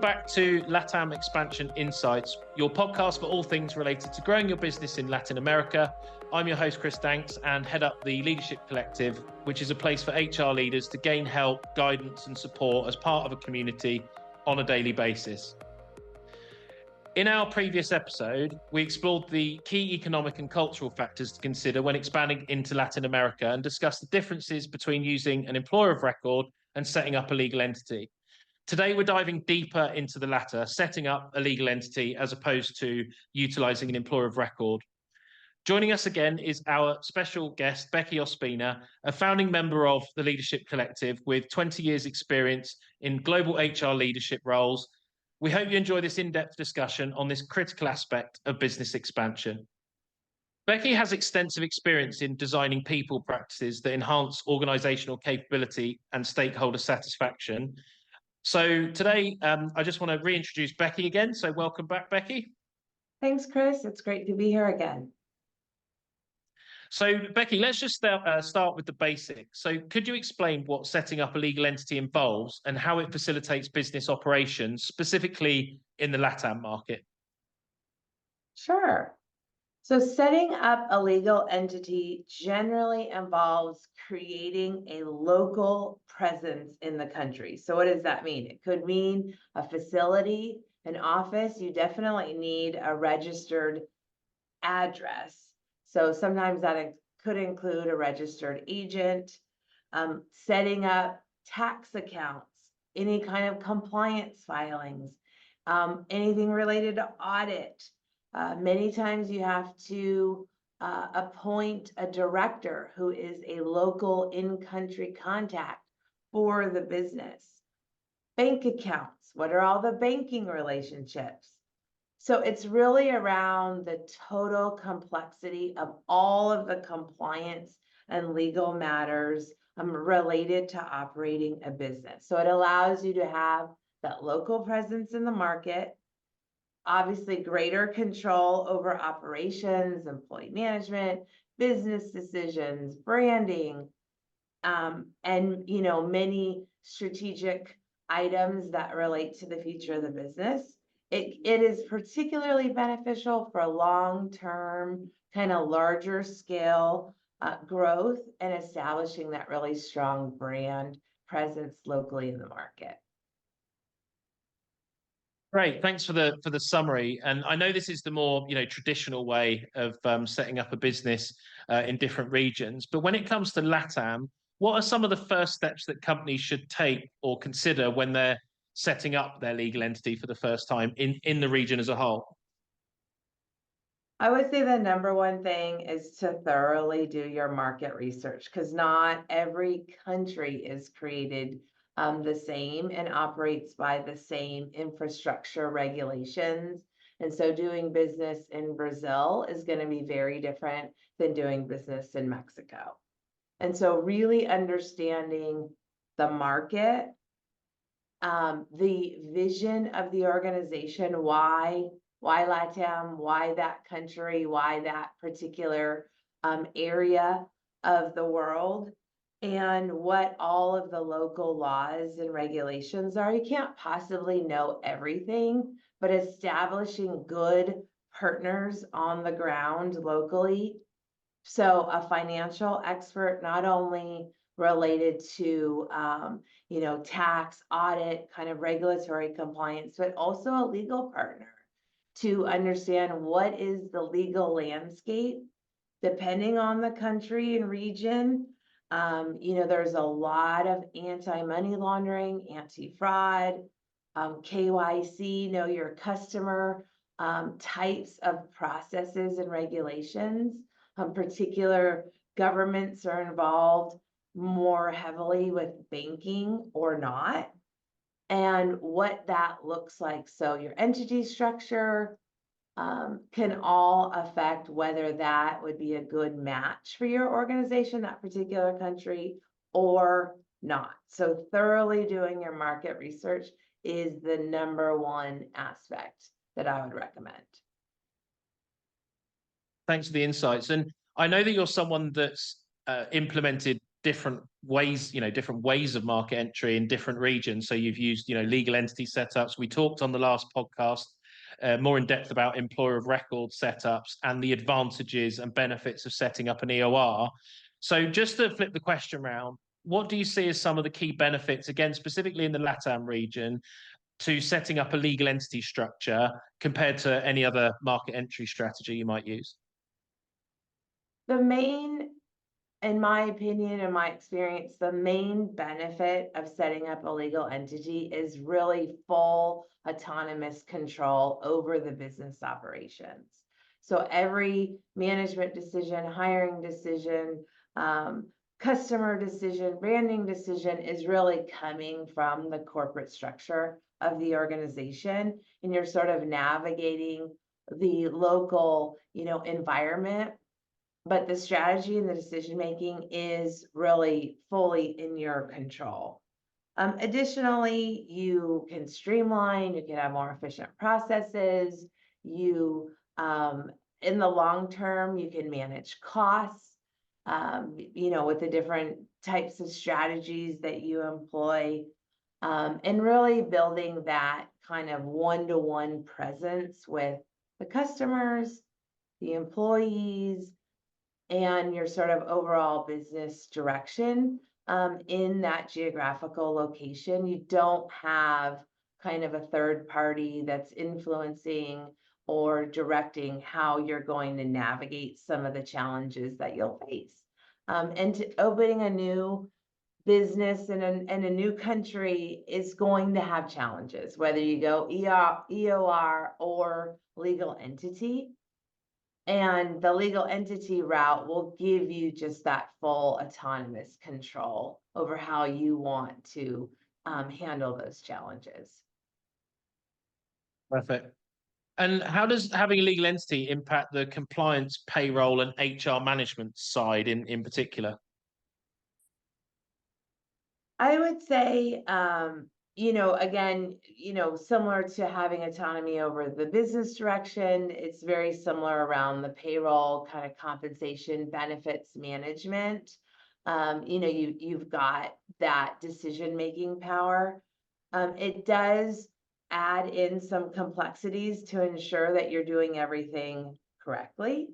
back to LATAM Expansion Insights, your podcast for all things related to growing your business in Latin America. I'm your host, Chris Danks, and head up the Leadership Collective, which is a place for HR leaders to gain help, guidance, and support as part of a community on a daily basis. In our previous episode, we explored the key economic and cultural factors to consider when expanding into Latin America and discussed the differences between using an employer of record and setting up a legal entity. Today, we're diving deeper into the latter, setting up a legal entity as opposed to utilising an employer of record. Joining us again is our special guest, Becky Ospina, a founding member of the Leadership Collective with 20 years experience in global HR leadership roles. We hope you enjoy this in-depth discussion on this critical aspect of business expansion. Becky has extensive experience in designing people practices that enhance organisational capability and stakeholder satisfaction. So today, I just want to reintroduce Becky again. So welcome back, Becky. Thanks, Chris. It's great to be here again. So Becky, let's just start with the basics. So could you explain what setting up a legal entity involves and how it facilitates business operations, specifically in the LATAM market? Sure. So setting up a legal entity generally involves creating a local presence in the country. So what does that mean? It could mean a facility, an office. You definitely need a registered address. So sometimes that could include a registered agent, setting up tax accounts, any kind of compliance filings, anything related to audit. Many times you have to appoint a director who is a local in-country contact for the business. Bank accounts, what are all the banking relationships? So it's really around the total complexity of all of the compliance and legal matters related to operating a business. So it allows you to have that local presence in the market, obviously greater control over operations, employee management, business decisions, branding, and many strategic items that relate to the future of the business. It is particularly beneficial for long-term, kind of larger scale growth and establishing that really strong brand presence locally in the market. Great, thanks for the summary. And I know this is the more traditional way of setting up a business in different regions. But when it comes to LATAM, what are some of the first steps that companies should take or consider when they're setting up their legal entity for the first time in the region as a whole? I would say the number one thing is to thoroughly do your market research, because not every country is created the same and operates by the same infrastructure regulations. And so doing business in Brazil is going to be very different than doing business in Mexico. And so really understanding the market, the vision of the organization, why LATAM, why that country, why that particular area of the world, and what all of the local laws and regulations are. You can't possibly know everything, but establishing good partners on the ground locally. So a financial expert, not only related to tax, audit, kind of regulatory compliance, but also a legal partner to understand what is the legal landscape depending on the country and region. There's a lot of anti-money laundering, anti-fraud, KYC, know your customer, types of processes and regulations. Particular governments are involved more heavily with banking or not, and what that looks like. So your entity structure can all affect whether that would be a good match for your organization, that particular country, or not. So thoroughly doing your market research is the number one aspect that I would recommend. Thanks for the insights. And I know that you're someone that's implemented different ways, different ways of market entry in different regions. So you've used, legal entity setups. We talked on the last podcast more in depth about employer of record setups and the advantages and benefits of setting up an EOR. So just to flip the question around, what do you see as some of the key benefits, again, specifically in the LATAM region, to setting up a legal entity structure compared to any other market entry strategy you might use? The main, in my opinion and my experience, the main benefit of setting up a legal entity is really full autonomous control over the business operations. So every management decision, hiring decision, customer decision, branding decision is really coming from the corporate structure of the organization, and you're sort of navigating the local, environment, but the strategy and the decision making is really fully in your control. Additionally, you can streamline, you can have more efficient processes. You, in the long term, you can manage costs, with the different types of strategies that you employ, and really building that kind of one-to-one presence with the customers, the employees, and your sort of overall business direction in that geographical location. You don't have kind of a third party that's influencing or directing how you're going to navigate some of the challenges that you'll face. And opening a new business in a new country is going to have challenges, whether you go EOR or legal entity. And the legal entity route will give you just that full autonomous control over how you want to handle those challenges. Perfect. And how does having a legal entity impact the compliance, payroll, and HR management side in particular? I would say, again, similar to having autonomy over the business direction, it's very similar around the payroll kind of compensation benefits management. You've got that decision-making power. It does add in some complexities to ensure that you're doing everything correctly.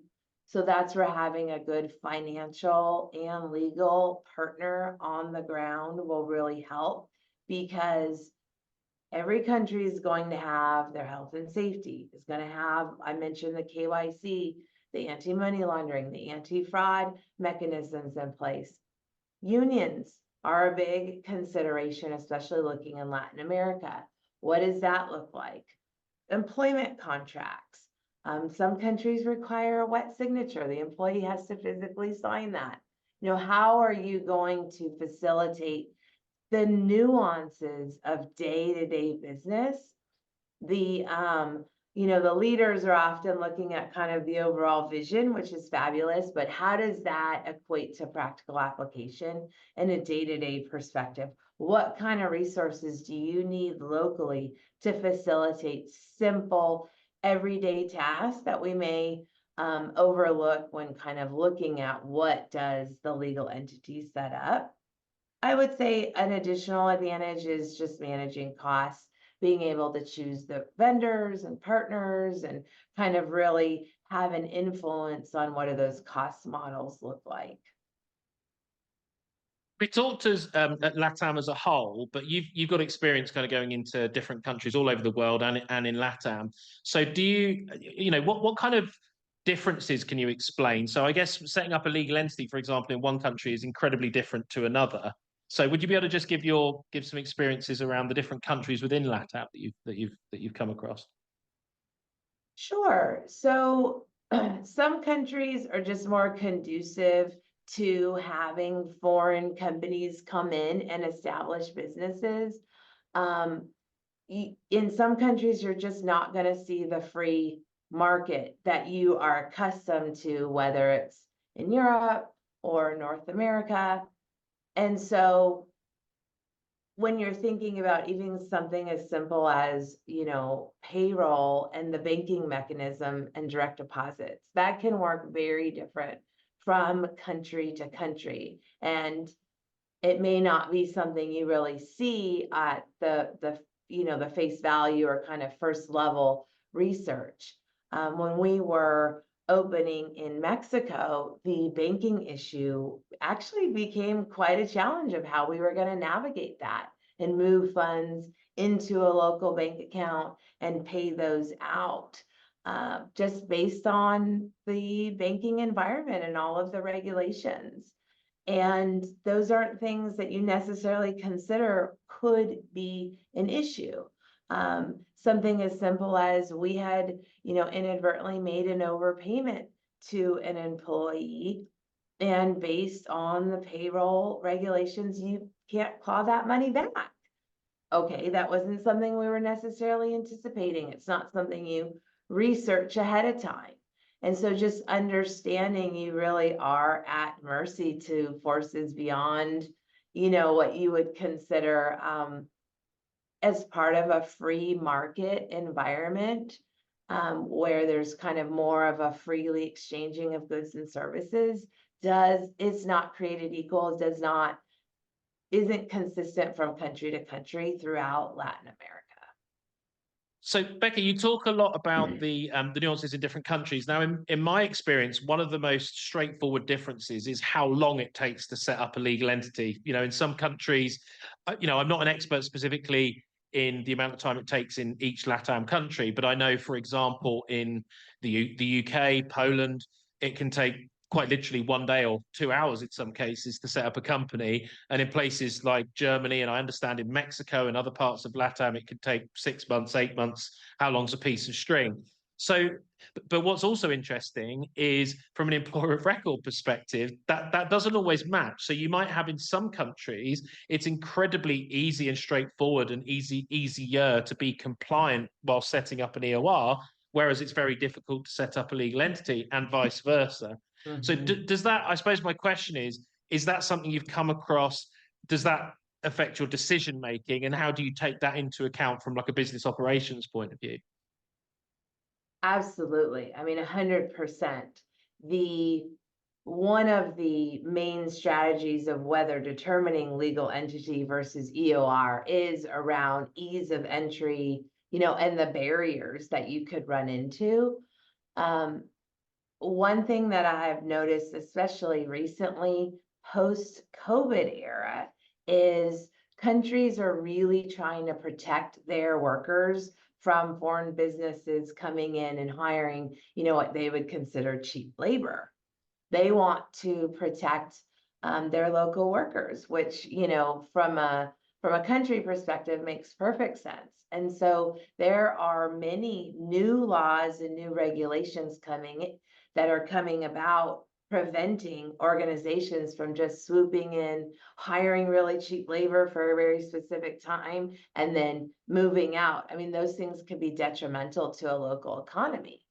So that's where having a good financial and legal partner on the ground will really help, because every country is going to have their health and safety, is going to have, I mentioned the KYC, the anti-money laundering, the anti-fraud mechanisms in place. Unions are a big consideration, especially looking in Latin America. What does that look like? Employment contracts. Some countries require a wet signature. The employee has to physically sign that. How are you going to facilitate the nuances of day-to-day business? The leaders are often looking at kind of the overall vision, which is fabulous, but how does that equate to practical application in a day-to-day perspective? What kind of resources do you need locally to facilitate simple, everyday tasks that we may overlook when kind of looking at what does the legal entity set up? I would say an additional advantage is just managing costs, being able to choose the vendors and partners and kind of really have an influence on what do those cost models look like. We talked as at LATAM as a whole, but you've got experience kind of going into different countries all over the world and in LATAM. So do you what kind of differences can you explain? So I guess setting up a legal entity, for example, in one country is incredibly different to another. So would you be able to just give some experiences around the different countries within LATAM that you've come across? Sure. So some countries are just more conducive to having foreign companies come in and establish businesses. In some countries, you're just not going to see the free market that you are accustomed to, whether it's in Europe or North America. And so when you're thinking about even something as simple as, payroll and the banking mechanism and direct deposits, that can work very different from country to country. And it may not be something you really see at the face value or kind of first level research. When we were opening in Mexico, the banking issue actually became quite a challenge of how we were going to navigate that and move funds into a local bank account and pay those out. Just based on the banking environment and all of the regulations. And those aren't things that you necessarily consider could be an issue. Something as simple as we had, inadvertently made an overpayment to an employee, and based on the payroll regulations, you can't claw that money back. Okay, that wasn't something we were necessarily anticipating. It's not something you research ahead of time. And so just understanding you really are at mercy to forces beyond, what you would consider as part of a free market environment, where there's kind of more of a freely exchanging of goods and services, it's not created equal, isn't consistent from country to country throughout Latin America. So, Becca, you talk a lot about the nuances in different countries. Now, in my experience, one of the most straightforward differences is how long it takes to set up a legal entity. In some countries, I'm not an expert specifically in the amount of time it takes in each LATAM country, but I know, for example, in the UK, Poland, it can take quite literally 1 day or 2 hours in some cases to set up a company. And in places like Germany, and I understand in Mexico and other parts of LATAM, it could take 6 months, 8 months. How long's a piece of string? So, but what's also interesting is from an employer of record perspective, that doesn't always match. So you might have in some countries, it's incredibly easy and straightforward and easier to be compliant while setting up an EOR, whereas it's very difficult to set up a legal entity and vice versa. So does that, I suppose my question is that something you've come across? Does that affect your decision making, and how do you take that into account from like a business operations point of view? Absolutely. I mean, 100%. One of the main strategies of whether determining legal entity versus EOR is around ease of entry, and the barriers that you could run into. One thing that I've noticed, especially recently, post-COVID era, is countries are really trying to protect their workers from foreign businesses coming in and hiring, what they would consider cheap labor. They want to protect their local workers, which, from a country perspective makes perfect sense. And so there are many new laws and new regulations that are coming about, preventing organizations from just swooping in, hiring really cheap labor for a very specific time, and then moving out. I mean, those things can be detrimental to a local economy.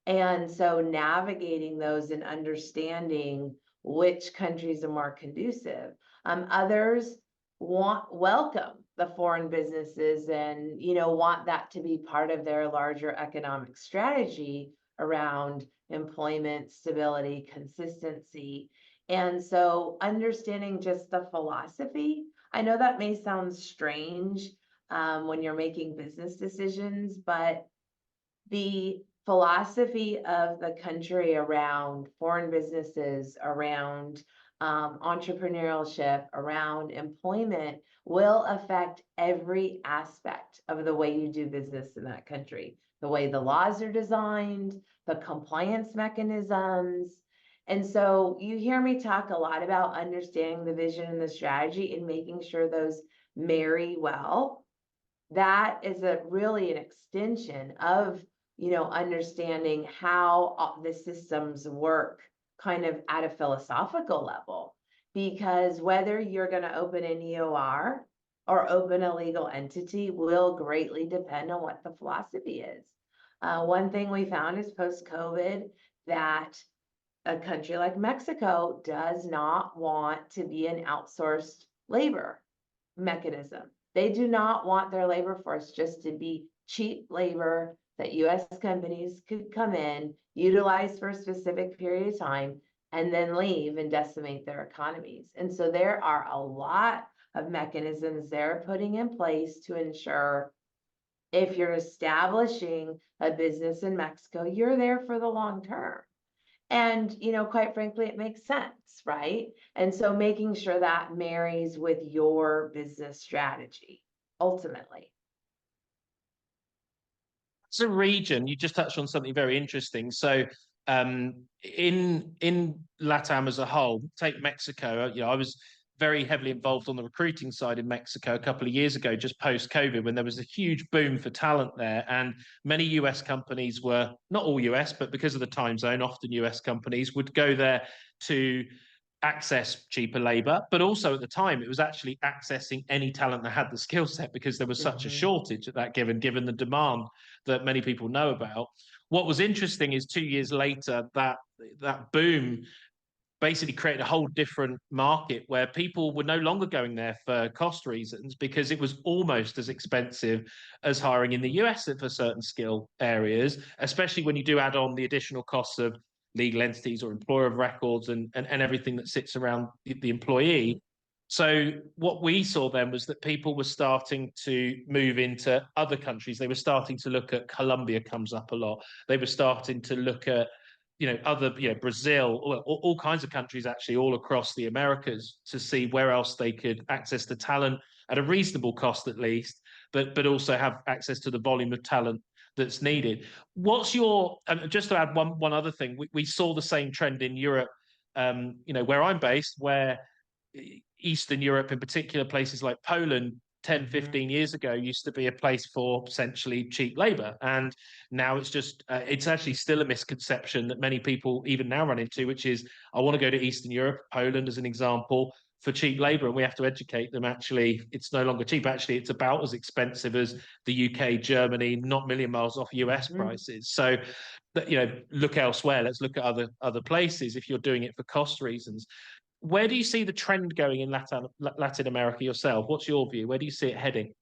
And so navigating those and understanding which countries are more conducive. Others welcome the foreign businesses and, want that to be part of their larger economic strategy around employment, stability, consistency. And so understanding just the philosophy, I know that may sound strange when you're making business decisions, but the philosophy of the country around foreign businesses, around entrepreneurship, around employment will affect every aspect of the way you do business in that country. The way the laws are designed, the compliance mechanisms. And so you hear me talk a lot about understanding the vision and the strategy and making sure those marry well. That is really an extension of, understanding how the systems work kind of at a philosophical level. Because whether you're going to open an EOR or open a legal entity will greatly depend on what the philosophy is. One thing we found is post-COVID that a country like Mexico does not want to be an outsourced labor mechanism. They do not want their labor force just to be cheap labor that US companies could come in, utilize for a specific period of time, and then leave and decimate their economies. And so there are a lot of mechanisms they're putting in place to ensure if you're establishing a business in Mexico, you're there for the long term. And, quite frankly, it makes sense, right? And so making sure that marries with your business strategy, ultimately. As a region, you just touched on something very interesting. So, in LATAM as a whole, take Mexico. I was very heavily involved on the recruiting side in Mexico a couple of years ago, just post COVID, when there was a huge boom for talent there, and many US companies were not all US, but because of the time zone, often US companies would go there to access cheaper labor, but also at the time it was actually accessing any talent that had the skill set, because there was such a shortage at that given the demand that many people know about. What was interesting is 2 years later, that boom basically created a whole different market where people were no longer going there for cost reasons, because it was almost as expensive as hiring in the US for certain skill areas, especially when you do add on the additional costs of legal entities or employer of records and everything that sits around the employee. So what we saw then was that people were starting to move into other countries. They were starting to look at Colombia, comes up a lot. They were starting to look at other, Brazil, all kinds of countries actually, all across the Americas, to see where else they could access the talent at a reasonable cost, at least, but also have access to the volume of talent that's needed. What's your, just to add one other thing, we saw the same trend in Europe, where I'm based, where Eastern Europe, in particular, places like Poland, 10, 15 years ago used to be a place for essentially cheap labor. And now it's just, it's actually still a misconception that many people even now run into, which is, I want to go to Eastern Europe, Poland as an example, for cheap labor. And we have to educate them. Actually, it's no longer cheap. Actually, it's about as expensive as the UK, Germany, not a million miles off US prices. So, look elsewhere. Let's look at other places if you're doing it for cost reasons. Where do you see the trend going in Latin America yourself? What's your view? Where do you see it heading?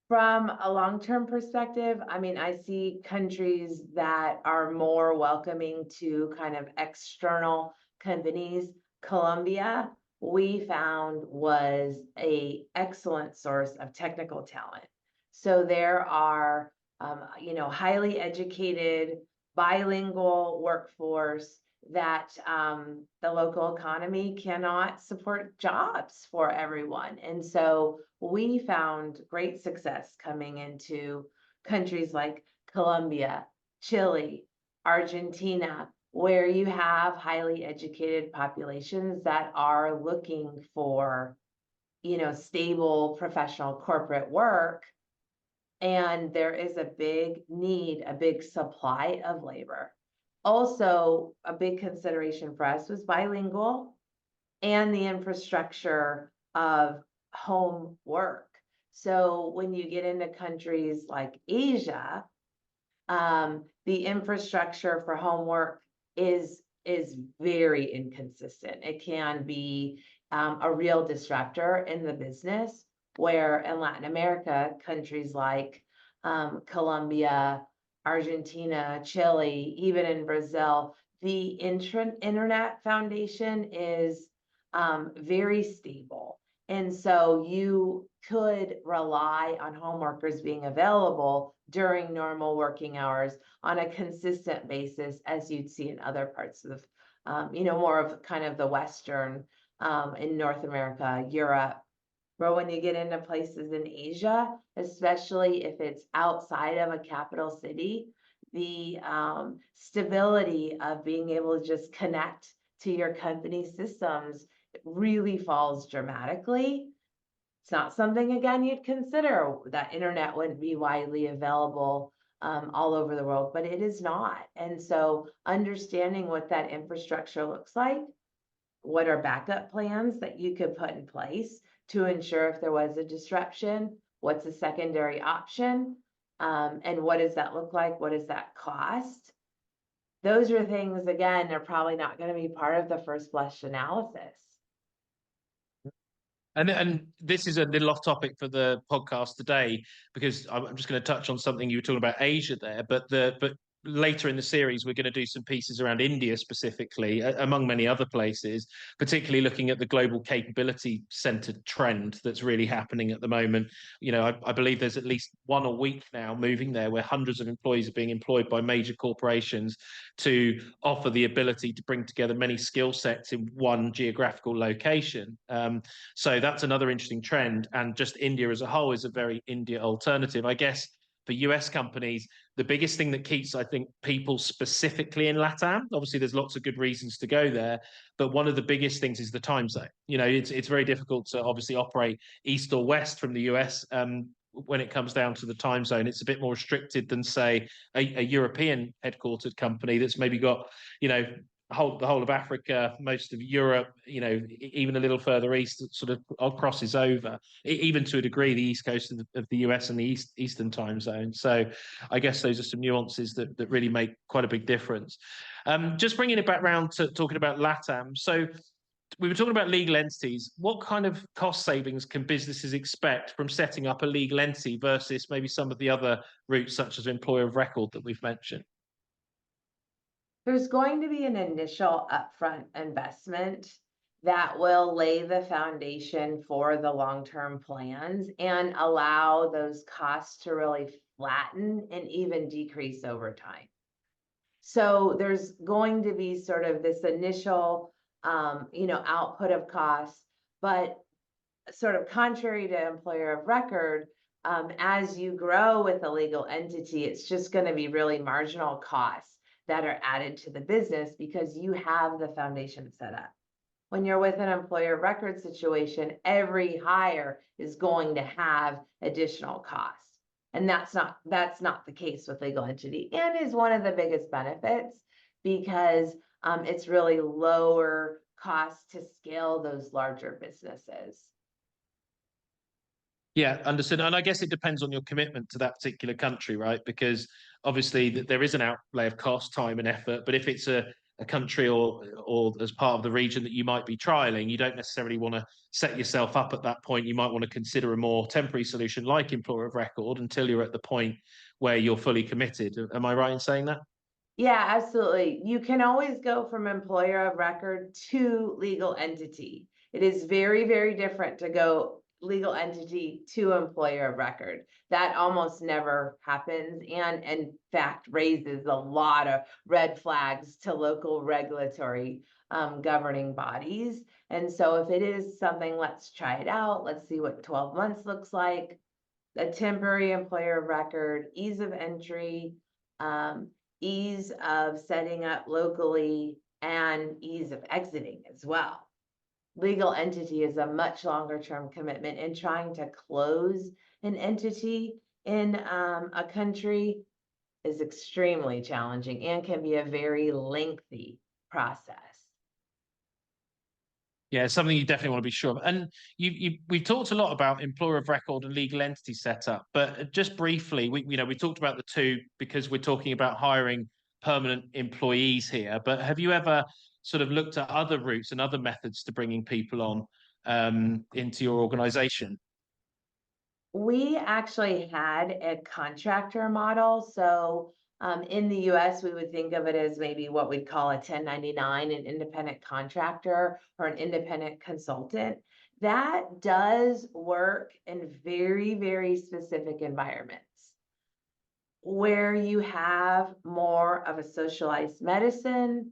From a long-term perspective, I mean, I see countries that are more welcoming to kind of external companies. Colombia, we found, was a excellent source of technical talent. So there are, highly educated, bilingual workforce that the local economy cannot support jobs for everyone. And so we found great success coming into countries like Colombia, Chile, Argentina, where you have highly educated populations that are looking for, stable professional corporate work. And there is a big need, a big supply of labor. Also, a big consideration for us was bilingual and the infrastructure of home work. So when you get into countries like Asia, the infrastructure for home work is very inconsistent. It can be a real disruptor in the business, where in Latin America, countries like Colombia, Argentina, Chile, even in Brazil, the internet foundation is very stable. And so you could rely on home workers being available during normal working hours on a consistent basis, as you'd see in other parts of, more of kind of the Western, in North America, Europe. But when you get into places in Asia, especially if it's outside of a capital city, the stability of being able to just connect to your company systems really falls dramatically. It's not something, again, you'd consider, that internet wouldn't be widely available all over the world, but it is not. And so understanding what that infrastructure looks like, what are backup plans that you could put in place to ensure if there was a disruption, what's a secondary option, and what does that look like? What does that cost? Those are things, again, are probably not going to be part of the first blush analysis. And this is a little off topic for the podcast today, because I'm just going to touch on something you were talking about Asia there, but later in the series, we're going to do some pieces around India specifically, among many other places, particularly looking at the global capability centered trend that's really happening at the moment. You know, I believe there's at least one a week now moving there, where hundreds of employees are being employed by major corporations to offer the ability to bring together many skill sets in one geographical location. So that's another interesting trend. And just India as a whole is a very India alternative. I guess for US companies, the biggest thing that keeps, I think, people specifically in LATAM, obviously there's lots of good reasons to go there, but one of the biggest things is the time zone. You know, it's very difficult to obviously operate east or west from the US. When it comes down to the time zone, it's a bit more restricted than, say, a European headquartered company that's maybe got, you know, the whole of Africa, most of Europe, you know, even a little further east, sort of crosses over, even to a degree, the east coast of the US and the eastern time zone. So I guess those are some nuances that really make quite a big difference. Just bringing it back round to talking about LATAM. So we were talking about legal entities. What kind of cost savings can businesses expect from setting up a legal entity versus maybe some of the other routes, such as employer of record that we've mentioned? There's going to be an initial upfront investment that will lay the foundation for the long-term plans and allow those costs to really flatten and even decrease over time. So there's going to be sort of this initial, output of costs, but sort of contrary to employer of record, as you grow with a legal entity, it's just going to be really marginal costs that are added to the business because you have the foundation set up. When you're with an employer of record situation, every hire is going to have additional costs. And that's not the case with legal entity, and is one of the biggest benefits because it's really lower cost to scale those larger businesses. Yeah, understood. And I guess it depends on your commitment to that particular country, right? Because obviously there is an outlay of cost, time, and effort. But if it's a country or as part of the region that you might be trialing, you don't necessarily want to set yourself up at that point. You might want to consider a more temporary solution like employer of record until you're at the point where you're fully committed. Am I right in saying that? Yeah, absolutely. You can always go from employer of record to legal entity. It is very, very different to go legal entity to employer of record. That almost never happens, and in fact raises a lot of red flags to local regulatory governing bodies. And so if it is something, let's try it out. Let's see what 12 months looks like. A temporary employer of record, ease of entry, ease of setting up locally, and ease of exiting as well. Legal entity is a much longer term commitment, and trying to close an entity in a country is extremely challenging and can be a very lengthy process. Yeah, it's something you definitely want to be sure of. And we've talked a lot about employer of record and legal entity setup, but just briefly, we talked about the two because we're talking about hiring permanent employees here. But have you ever sort of looked at other routes and other methods to bringing people on into your organization? We actually had a contractor model. So in the US, we would think of it as maybe what we'd call a 1099, an independent contractor or an independent consultant. That does work in very, very specific environments where you have more of a socialized medicine,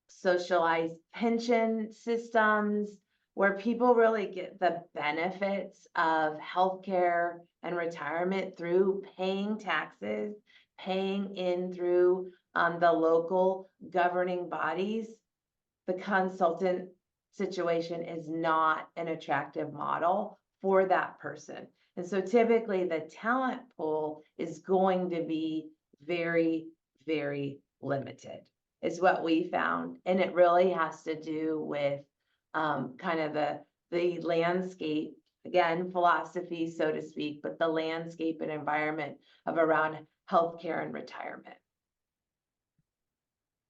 socialized pension systems, where people really get the benefits of healthcare and retirement through paying taxes, paying in through the local governing bodies. The consultant situation is not an attractive model for that person. And so typically the talent pool is going to be very, very limited, is what we found. And it really has to do with kind of the landscape, again, philosophy, so to speak, but the landscape and environment of around healthcare and retirement.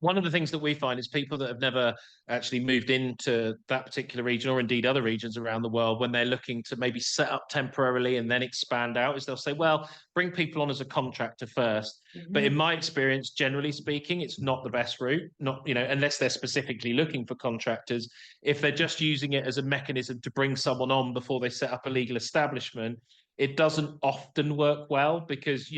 One of the things that we find is people that have never actually moved into that particular region, or indeed other regions around the world, when they're looking to maybe set up temporarily and then expand out, is they'll say, well, bring people on as a contractor first. But in my experience, generally speaking, it's not the best route, not, unless they're specifically looking for contractors. If they're just using it as a mechanism to bring someone on before they set up a legal establishment, it doesn't often work well, because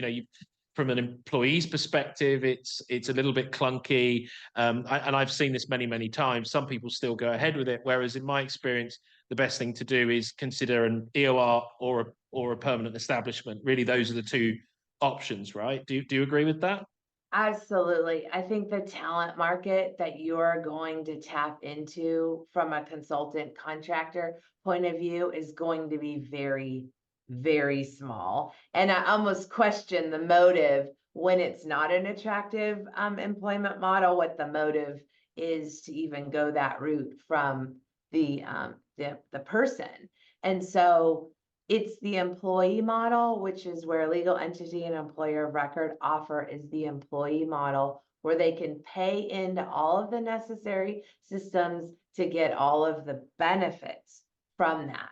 from an employee's perspective, it's a little bit clunky, and I've seen this many times. Some people still go ahead with it, whereas in my experience, the best thing to do is consider an EOR or a permanent establishment. Really, those are the two options, right? Do you agree with that? Absolutely. I think the talent market that you're going to tap into from a consultant contractor point of view is going to be very, very small. And I almost question the motive when it's not an attractive employment model, what the motive is to even go that route from the person. And so it's the employee model, which is where legal entity and employer of record offer is the employee model, where they can pay into all of the necessary systems to get all of the benefits from that.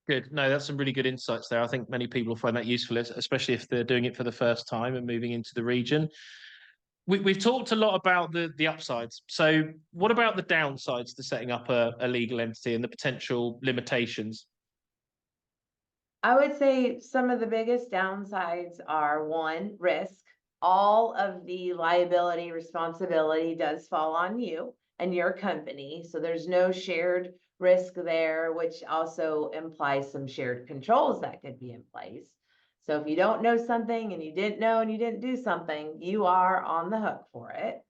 Good. No, that's some really good insights there. I think many people will find that useful, especially if they're doing it for the first time and moving into the region. We've talked a lot about the upsides. So what about the downsides to setting up a legal entity and the potential limitations? I would say some of the biggest downsides are, one, risk. All of the liability responsibility does fall on you and your company. So there's no shared risk there, which also implies some shared controls that could be in place. So if you don't know something and you didn't know and you didn't do something, you are on the hook for it.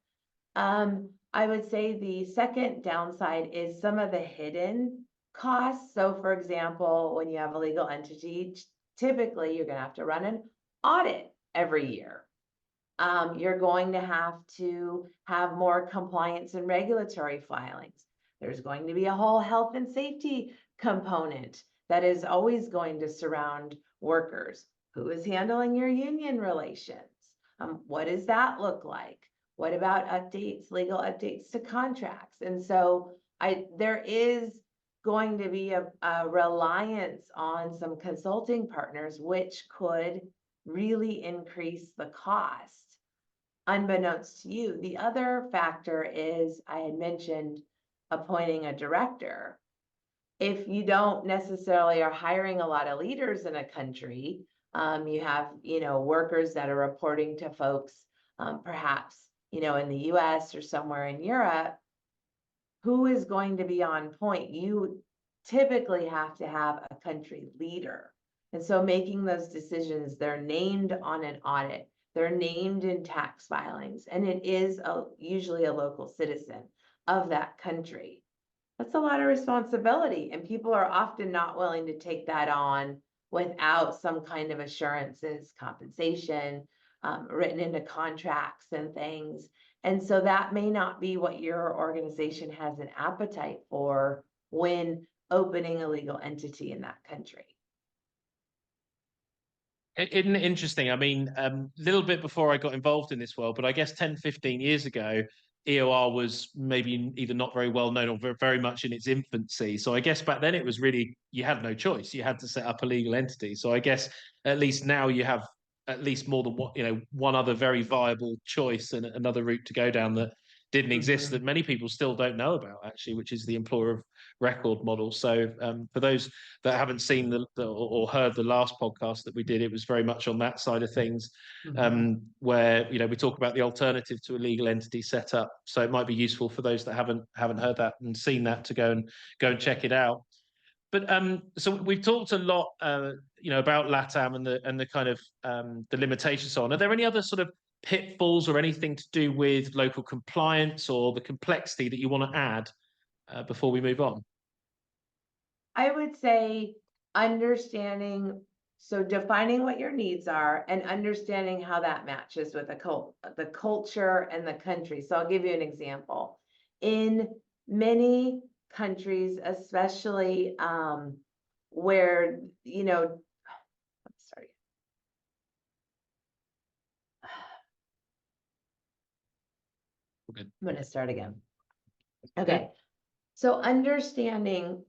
I would say the second downside is some of the hidden costs. So for example, when you have a legal entity, typically you're going to have to run an audit every year. You're going to have more compliance and regulatory filings. There's going to be a whole health and safety component that is always going to surround workers. Who is handling your union relations? What does that look like? What about updates, legal updates to contracts? And so there is going to be a reliance on some consulting partners, which could really increase the cost, unbeknownst to you. The other factor is, I had mentioned appointing a director. If you don't necessarily are hiring a lot of leaders in a country, you have, workers that are reporting to folks, perhaps, in the US or somewhere in Europe, who is going to be on point? You typically have to have a country leader. And so making those decisions, they're named on an audit, they're named in tax filings, and it is usually a local citizen of that country. That's a lot of responsibility, and people are often not willing to take that on without some kind of assurances, compensation, written into contracts and things. And so that may not be what your organization has an appetite for when opening a legal entity in that country. Isn't it interesting? I mean, a little bit before I got involved in this world, but I guess 10, 15 years ago, EOR was maybe either not very well known or very much in its infancy. So I guess back then it was really, you had no choice. You had to set up a legal entity. So I guess at least now you have at least more than one other very viable choice and another route to go down that didn't exist, that many people still don't know about, actually, which is the employer of record model. So for those that haven't seen or heard the last podcast that we did, it was very much on that side of things, where we talk about the alternative to a legal entity setup. So it might be useful for those that haven't heard that and seen that to go and check it out. But so we've talked a lot, about LATAM and the kind of the limitations. So on, are there any other sort of pitfalls or anything to do with local compliance or the complexity that you want to add before we move on? I would say defining what your needs are and understanding how that matches with the culture and the country. So I'll give you an example. In many countries, especially where, sorry. Good. I'm going to start again. Good. Okay. So understanding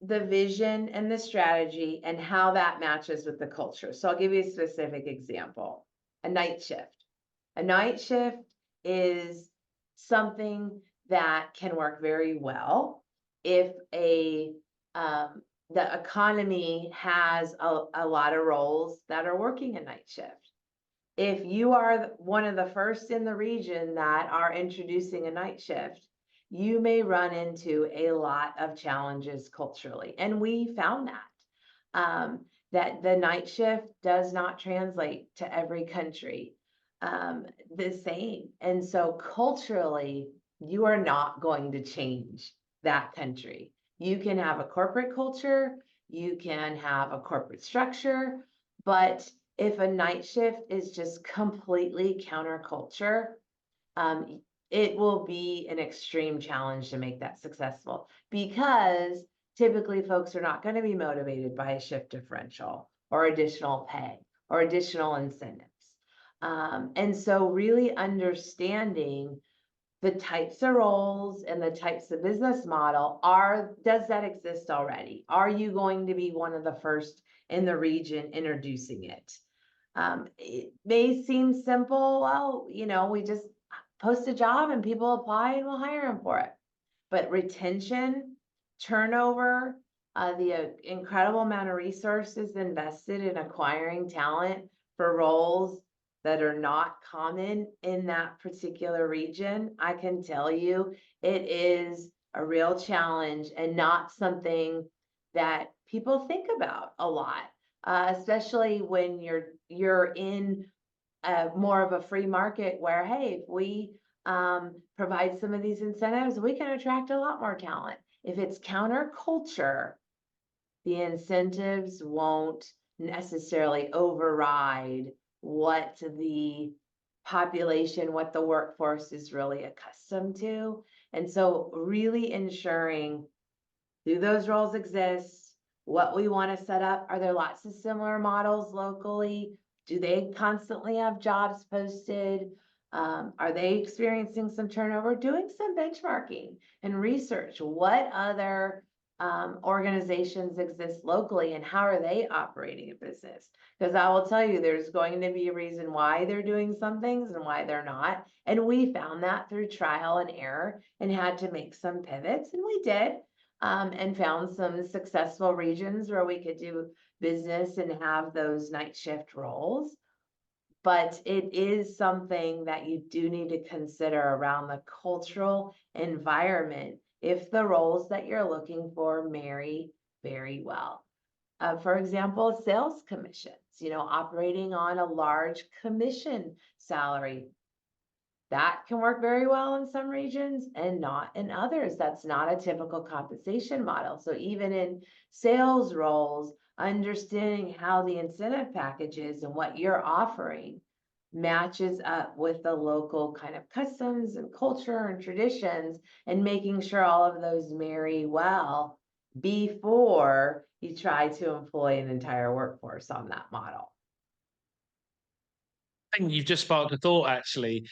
the vision and the strategy and how that matches with the culture. So I'll give you a specific example. A night shift. A night shift is something that can work very well if the economy has a lot of roles that are working a night shift. If you are one of the first in the region that are introducing a night shift, you may run into a lot of challenges culturally. And we found that the night shift does not translate to every country the same. And so culturally, you are not going to change that country. You can have a corporate culture, you can have a corporate structure, but if a night shift is just completely counterculture, it will be an extreme challenge to make that successful, because typically folks are not going to be motivated by a shift differential or additional pay or additional incentives. And so really understanding the types of roles and the types of business model does that exist already? Are you going to be one of the first in the region introducing it? It may seem simple. Well, we just post a job and people apply and we'll hire them for it. But retention, turnover, the incredible amount of resources invested in acquiring talent for roles that are not common in that particular region, I can tell you it is a real challenge and not something that people think about a lot, especially when you're in more of a free market where, hey, if we provide some of these incentives, we can attract a lot more talent. If it's counterculture, the incentives won't necessarily override what the population, what the workforce is really accustomed to. And so really ensuring, do those roles exist? What we want to set up? Are there lots of similar models locally? Do they constantly have jobs posted? Are they experiencing some turnover? Doing some benchmarking and research. What other organizations exist locally and how are they operating a business? Because I will tell you, there's going to be a reason why they're doing some things and why they're not. And we found that through trial and error and had to make some pivots, and we did. And found some successful regions where we could do business and have those night shift roles. But it is something that you do need to consider around the cultural environment if the roles that you're looking for marry very well. For example, sales commissions, operating on a large commission salary. That can work very well in some regions and not in others. That's not a typical compensation model. So even in sales roles, understanding how the incentive packages and what you're offering matches up with the local kind of customs and culture and traditions, and making sure all of those marry well before you try to employ an entire workforce on that model. Think you've just sparked a thought, actually,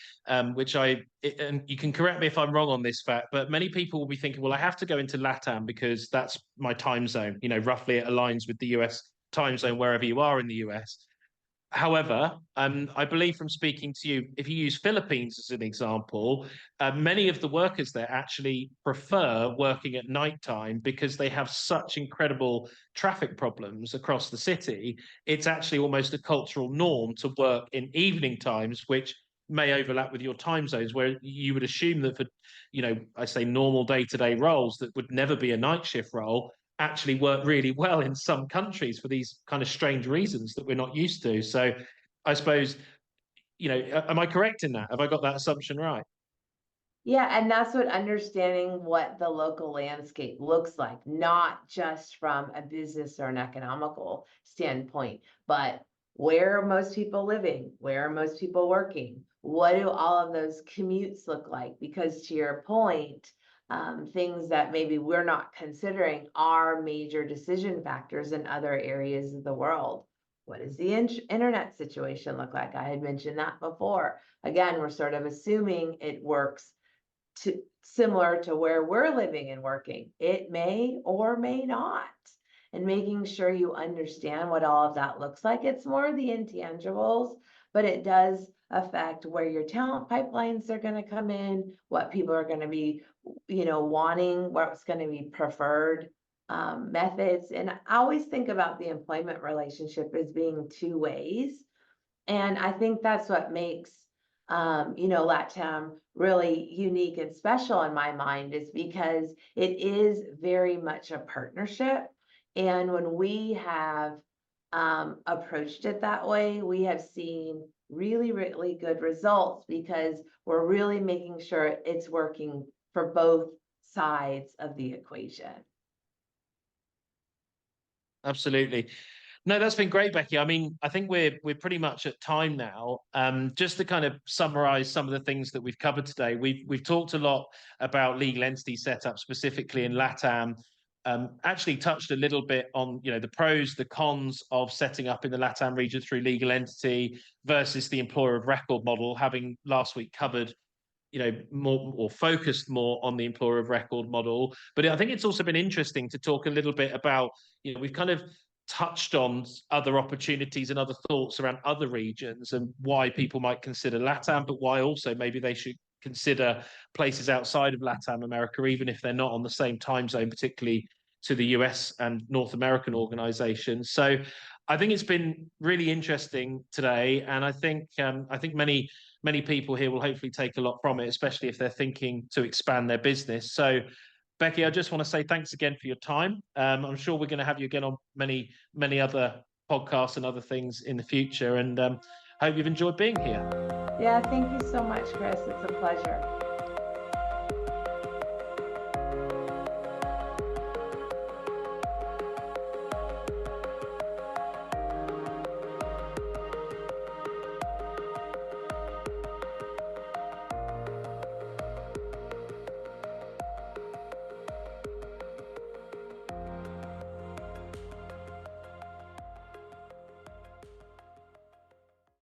which and you can correct me if I'm wrong on this fact, but many people will be thinking, well, I have to go into LATAM because that's my time zone. Roughly it aligns with the US time zone wherever you are in the US. However, I believe from speaking to you, if you use Philippines as an example, many of the workers there actually prefer working at nighttime because they have such incredible traffic problems across the city. It's actually almost a cultural norm to work in evening times, which may overlap with your time zones, where you would assume that for, I say normal day-to-day roles that would never be a night shift role, actually work really well in some countries for these kind of strange reasons that we're not used to. So I suppose, am I correct in that? Have I got that assumption right? Yeah, and that's what understanding what the local landscape looks like, not just from a business or an economical standpoint, but where are most people living? Where are most people working? What do all of those commutes look like? Because to your point, things that maybe we're not considering are major decision factors in other areas of the world. What does the internet situation look like? I had mentioned that before. Again, we're sort of assuming it works similar to where we're living and working. It may or may not. And making sure you understand what all of that looks like. It's more the intangibles, but it does affect where your talent pipelines are going to come in, what people are going to be, wanting, what's going to be preferred methods. And I always think about the employment relationship as being two ways. And I think that's what makes, LATAM really unique and special in my mind, is because it is very much a partnership. And when we have approached it that way, we have seen really, really good results because we're really making sure it's working for both sides of the equation. Absolutely. No, that's been great, Becky. I mean, I think we're pretty much at time now. Just to kind of summarize some of the things that we've covered today, we've talked a lot about legal entity setup, specifically in LATAM. Actually touched a little bit on the pros, the cons of setting up in the LATAM region through legal entity versus the employer of record model, having last week covered more or focused more on the employer of record model. But I think it's also been interesting to talk a little bit about, we've kind of touched on other opportunities and other thoughts around other regions and why people might consider LATAM, but why also maybe they should consider places outside of LATAM America, even if they're not on the same time zone, particularly to the US and North American organizations. So I think it's been really interesting today. And I think many people here will hopefully take a lot from it, especially if they're thinking to expand their business. So Becky, I just want to say thanks again for your time. I'm sure we're going to have you again on many other podcasts and other things in the future. And hope you've enjoyed being here. Yeah, thank you so much, Chris. It's a pleasure.